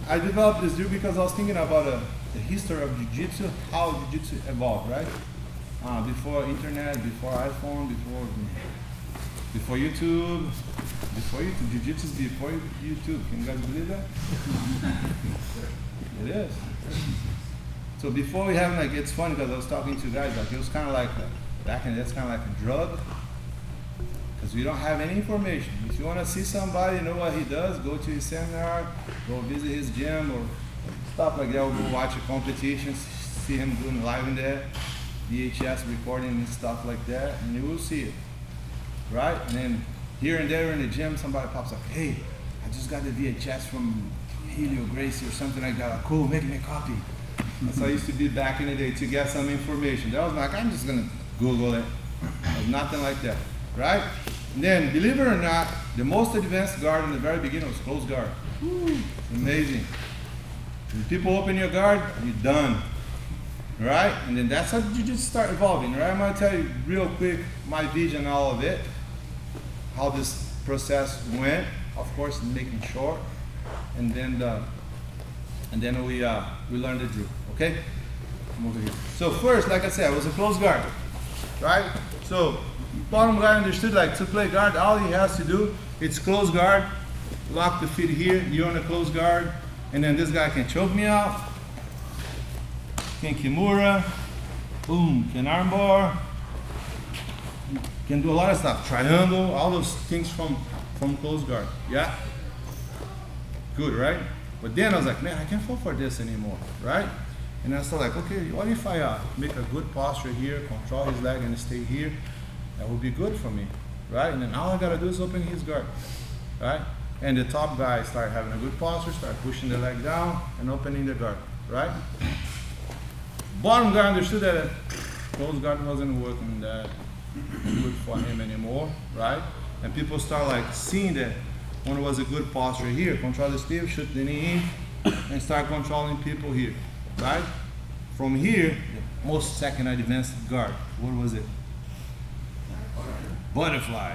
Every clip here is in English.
I developed this drill because I was thinking about the history of jiu-jitsu, how jiu-jitsu evolved, right? Before internet, before iPhone, before YouTube, jiu-jitsu is before YouTube. Can you guys believe that? It is. So before we have, like, it's funny because I was talking to guys, like, it was kind of like, back in the day, it's kind of like a drug. Because we don't have any information. If you want to see somebody, know what he does, go to his seminar, go visit his gym or stuff like that, or go watch a competition, see him doing live in there, VHS recording and stuff like that, and you will see it, right? And then here and there in the gym, somebody pops up, hey, I just got the VHS from Helio Gracie or something like that. Cool, make me a copy. That's how I used to be back in the day, to get some information. That was like, I'm just going to Google it. There's nothing like that. Right? And then, believe it or not, the most advanced guard in the very beginning was close guard. It's amazing. When people open your guard, you're done. Right? And then that's how you just start evolving. Right? I'm going to tell you real quick my vision, all of it, how this process went. Of course, making short, and then we learned the drill. Okay? Come over here. So first, like I said, I was a close guard. Right? So bottom guy understood, like, to play guard, all he has to do, it's close guard, lock the feet here, you're on a close guard, and then this guy can choke me out, can kimura, boom, can armbar, can do a lot of stuff, triangle, all those things from close guard, yeah? Good, right? But then I was like, man, I can't fall for this anymore, right? And I started like, okay, what if I make a good posture here, control his leg and stay here? That would be good for me, right? And then all I gotta do is open his guard, right? And the top guy started having a good posture, start pushing the leg down and opening the guard, right? Bottom guy understood that close guard wasn't working that good for him anymore, right? And people start like seeing that when it was a good posture here, control the sleeve, shoot the knee in, and start controlling people here, right? From here, the most second advanced guard, what was it? Butterfly.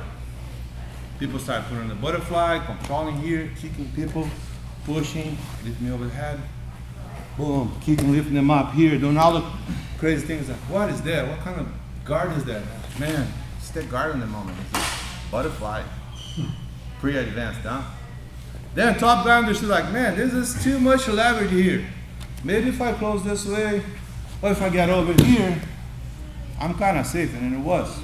People start putting the butterfly, controlling here, kicking people, pushing, lifting me over the head, boom, kicking, lifting them up here, doing all the crazy things. Like, what is that? What kind of guard is that? Man, it's that guard in the moment. It's like butterfly. Pretty advanced, huh? Then top guy understood, like, man, this is too much leverage here. Maybe if I close this way, or if I get over here, I'm kind of safe, and then it was.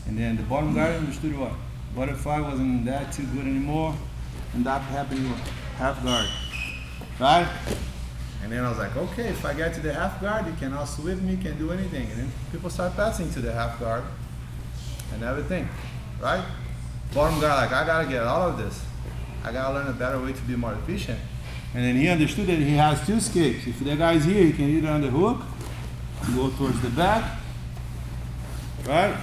And then the bottom guy understood what? Butterfly wasn't that too good anymore, and that happened with half guard, right? And then I was like, okay, if I get to the half guard, you can also with me, can do anything. And then people start passing to the half guard and everything, right? Bottom guy, like, I gotta get out of this. I gotta learn a better way to be more efficient. And then he understood that he has two escapes. If the guy's here, he can either underhook, go towards the back, right?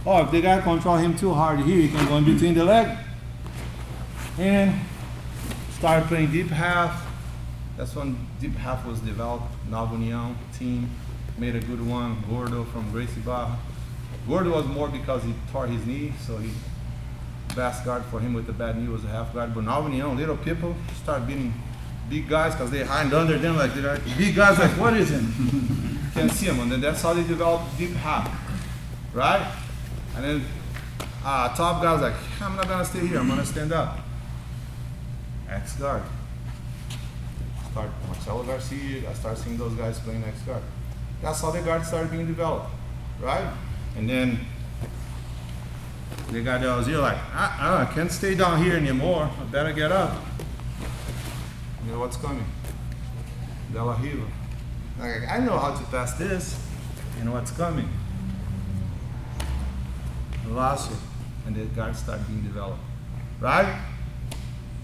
Or if the guy control him too hard here, he can go in between the leg and start playing deep half. That's when deep half was developed. Nova União team made a good one. Gordo from Gracie Barra. Gordo was more because he tore his knee, so he best guard for him with the bad knee was a half guard. But Nova União, little people start beating big guys because they hide under them like they're big guys. Like, what is it? Can't see them, and then that's how they developed deep half, right? And then top guys like, I'm not gonna stay here, I'm gonna stand up. X guard. Start Marcelo Garcia, I start seeing those guys playing X guard. That's how the guard started being developed, right? And then the guy that was here like, I can't stay down here anymore, I better get up. You know what's coming? De La Riva. Like, I know how to pass this, you know what's coming. Lasso, and the guards start being developed, right?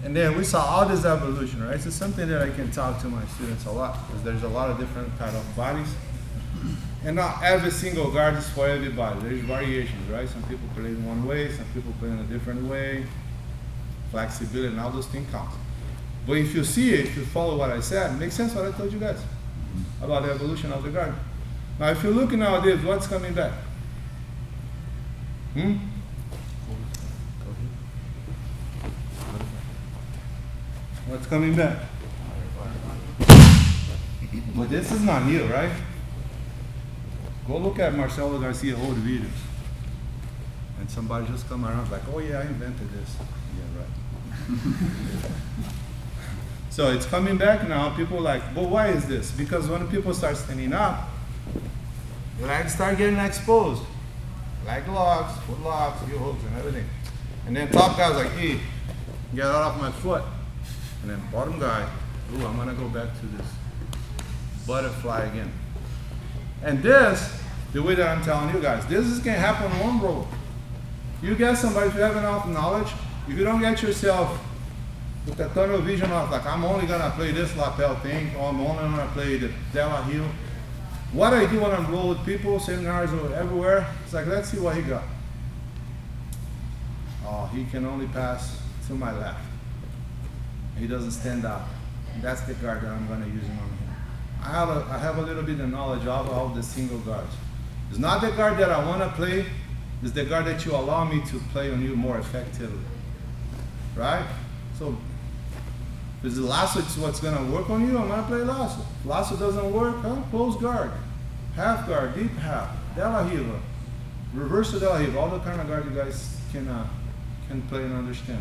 And then we saw all this evolution, right? So something that I can talk to my students a lot, because there's a lot of different kind of bodies, and not every single guard is for everybody. There's variations, right? Some people play in one way, some people play in a different way. Flexibility and all those things count. But if you see it, if you follow what I said, it makes sense what I told you guys about the evolution of the guard. Now, if you're looking nowadays, what's coming back? What's coming back? But this is not new, right? Go look at Marcelo Garcia old videos. And somebody just come around like, oh yeah, I invented this. Yeah, right. So it's coming back now. People are like, but why is this? Because when people start standing up, the legs start getting exposed. Leg locks, foot locks, heel hooks, and everything. And then top guy's like, hey, get out off my foot. And then bottom guy, ooh, I'm gonna go back to this butterfly again. And this, the way that I'm telling you guys, this is gonna happen on one roll. You get somebody, if you have enough knowledge, if you don't get yourself with the tunnel vision of like, I'm only gonna play this lapel thing, or I'm only gonna play the De La heel. What I do when I'm roll with people, seminars or everywhere, it's like, let's see what he got. Oh, he can only pass to my left. He doesn't stand up. That's the guard that I'm gonna use him on him. I have a little bit of knowledge of all the single guards. It's not the guard that I wanna play, it's the guard that you allow me to play on you more effectively. Right? So, if the lasso is what's gonna work on you, I'm gonna play lasso. Lasso doesn't work, huh? Close guard, half guard, deep half, De La Riva, reverse to De La Riva, all the kind of guard you guys can play and understand.